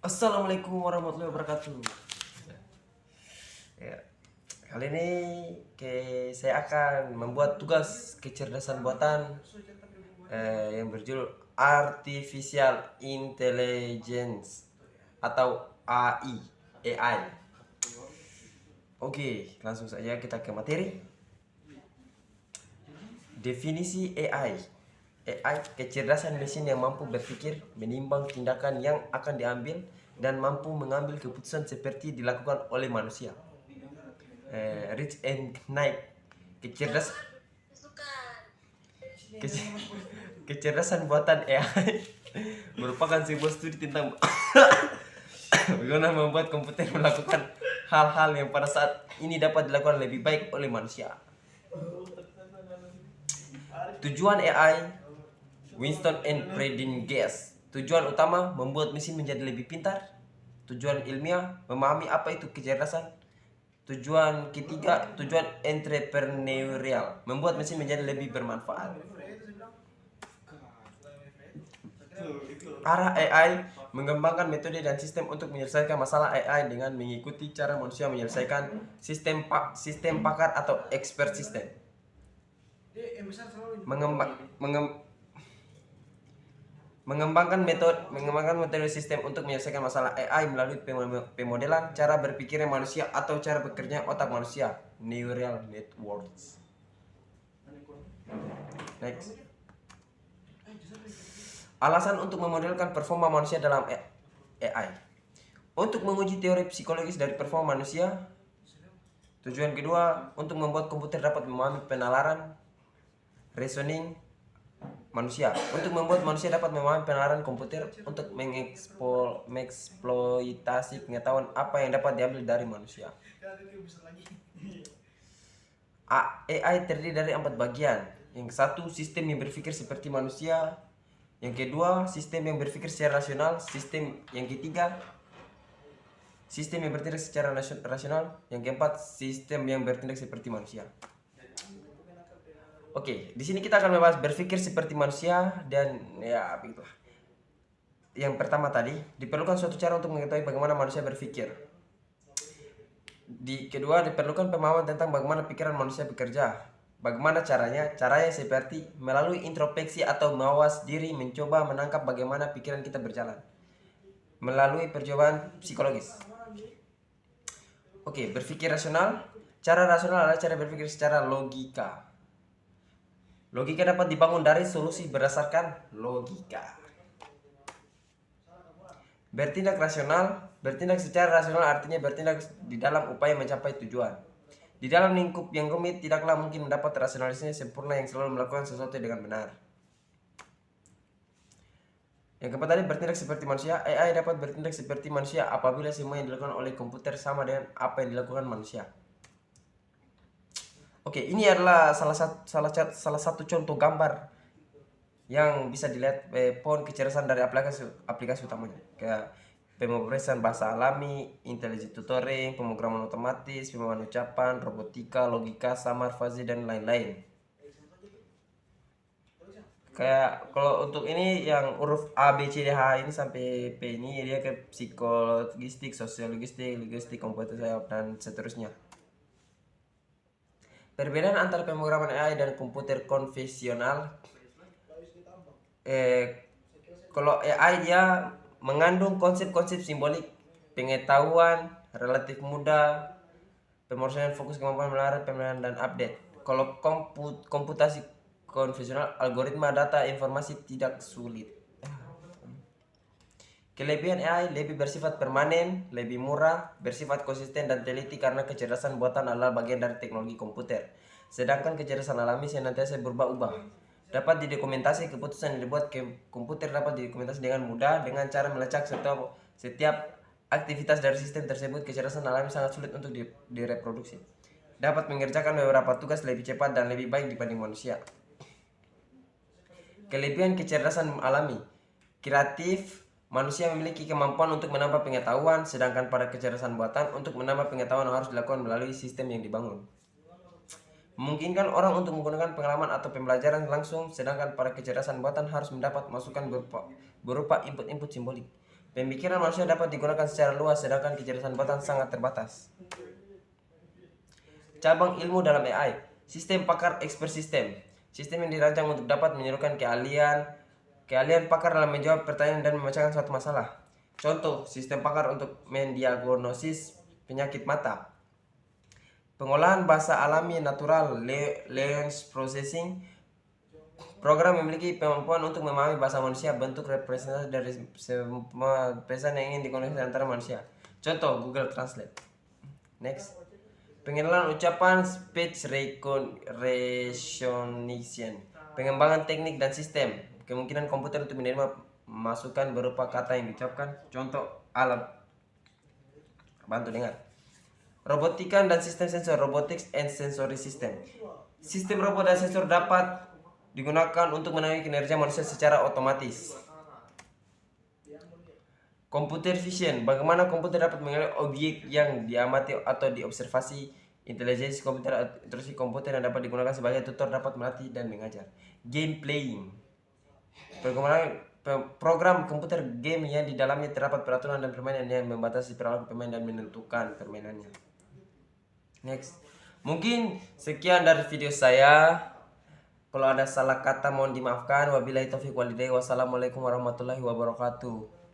Assalamualaikum warahmatullahi wabarakatuh. Ya, kali ini saya akan membuat tugas kecerdasan buatan yang berjudul Artificial Intelligence atau AI. AI. Oke, langsung saja kita ke materi. Definisi AI. AI, kecerdasan mesin yang mampu berpikir, menimbang tindakan yang akan diambil, dan mampu mengambil keputusan seperti dilakukan oleh manusia. Rich and Knight, kecerdas kecerdasan buatan AI merupakan sebuah studi tentang bagaimana membuat komputer melakukan hal-hal yang pada saat ini dapat dilakukan lebih baik oleh manusia. Tujuan AI, Winston and Prendergast. Tujuan utama, membuat mesin menjadi lebih pintar. Tujuan ilmiah, memahami apa itu kecerdasan. Tujuan ketiga, tujuan entrepreneurial, membuat mesin menjadi lebih bermanfaat. Arah AI, mengembangkan metode dan sistem untuk menyelesaikan masalah AI dengan mengikuti cara manusia menyelesaikan sistem pakar atau expert system. Mengembangkan metode sistem untuk menyelesaikan masalah AI melalui pemodelan cara berpikirnya manusia atau cara bekerja otak manusia, neural networks. Next. Alasan untuk memodelkan performa manusia dalam AI. Untuk menguji teori psikologis dari performa manusia. Tujuan kedua, untuk membuat komputer dapat memahami penalaran reasoning manusia. Untuk membuat manusia dapat memahami penalaran komputer untuk mengeksploitasi pengetahuan apa yang dapat diambil dari manusia. AI terdiri dari 4 bagian. Yang satu, sistem yang berpikir seperti manusia. Yang kedua, sistem yang berpikir secara rasional. Yang ketiga, sistem yang bertindak secara rasional. Yang keempat, sistem yang bertindak seperti manusia. Oke, di sini kita akan membahas berpikir seperti manusia dan ya begitulah. Yang pertama tadi, diperlukan suatu cara untuk mengetahui bagaimana manusia berpikir. Kedua, diperlukan pemahaman tentang bagaimana pikiran manusia bekerja. Bagaimana caranya? Caranya seperti melalui introspeksi atau mawas diri, mencoba menangkap bagaimana pikiran kita berjalan melalui percobaan psikologis. Oke, berpikir rasional. Cara rasional adalah cara berpikir secara logika. Logika dapat dibangun dari solusi berdasarkan logika. Bertindak rasional. Bertindak secara rasional artinya bertindak di dalam upaya mencapai tujuan. Di dalam lingkup yang rumit, tidaklah mungkin mendapat rasionalisme sempurna yang selalu melakukan sesuatu dengan benar. Yang keempat tadi, bertindak seperti manusia. AI dapat bertindak seperti manusia apabila semua yang dilakukan oleh komputer sama dengan apa yang dilakukan manusia. Oke, ini adalah salah satu contoh gambar yang bisa dilihat pohon kecerdasan dari aplikasi utamanya. Kayak pemrosesan bahasa alami, intelligent tutoring, pemrograman otomatis, pemahaman ucapan, robotika, logika, samar, fuzzy, dan lain-lain. Kayak kalau untuk ini yang huruf A, B, C, D, H ini sampai P ini dia ke psikologistik, sosiologistik, linguistik, komputer science, dan seterusnya. Perbedaan antara pemrograman AI dan komputer konvensional. Kalau AI dia mengandung konsep-konsep simbolik, pengetahuan relatif mudah, pemrosesan fokus kemampuan menarik, pemeliharaan dan update. Kalau komputasi konvensional, algoritma data informasi tidak sulit. Kelebihan AI lebih bersifat permanen, lebih murah, bersifat konsisten dan teliti karena kecerdasan buatan adalah bagian dari teknologi komputer. Sedangkan kecerdasan alami senantiasa berubah-ubah. Dapat didokumentasi, keputusan yang dibuat komputer dapat didokumentasi dengan mudah dengan cara melacak setiap aktivitas dari sistem tersebut. Kecerdasan alami sangat sulit untuk direproduksi. Dapat mengerjakan beberapa tugas lebih cepat dan lebih baik dibanding manusia. Kelebihan kecerdasan alami, kreatif. Manusia memiliki kemampuan untuk menambah pengetahuan, sedangkan pada kecerdasan buatan, untuk menambah pengetahuan harus dilakukan melalui sistem yang dibangun. Memungkinkan orang untuk menggunakan pengalaman atau pembelajaran langsung, sedangkan pada kecerdasan buatan harus mendapat masukan berupa input-input simbolik. Pemikiran manusia dapat digunakan secara luas, sedangkan kecerdasan buatan sangat terbatas. Cabang ilmu dalam AI, sistem pakar expert system. Sistem yang dirancang untuk dapat menirukan keahlian pakar dalam menjawab pertanyaan dan memecahkan suatu masalah. Contoh, sistem pakar untuk mendiagnosis penyakit mata. Pengolahan bahasa alami natural, language processing. Program memiliki kemampuan untuk memahami bahasa manusia, bentuk representasi dari semua pesan yang ingin dikomunikasikan antara manusia. Contoh, Google Translate. Next. Pengenalan ucapan, speech recognition. Pengembangan teknik dan sistem. Kemungkinan komputer untuk menerima masukan berupa kata yang diucapkan. Contoh, alat bantu dengar. Robotika dan sistem sensor, robotics and sensory system. Sistem robot dan sensor dapat digunakan untuk menangani kinerja manusia secara otomatis. Computer vision, bagaimana komputer dapat mengenali objek yang diamati atau diobservasi. Intelijensi komputer, interaksi komputer yang dapat digunakan sebagai tutor dapat melatih dan mengajar. Game playing, program komputer game yang di dalamnya terdapat peraturan dan permainan yang membatasi perilaku pemain dan menentukan permainannya. Next, mungkin sekian dari video saya. Kalau ada salah kata mohon dimaafkan. Wabillahi taufiq walhidayah. Wassalamualaikum warahmatullahi wabarakatuh.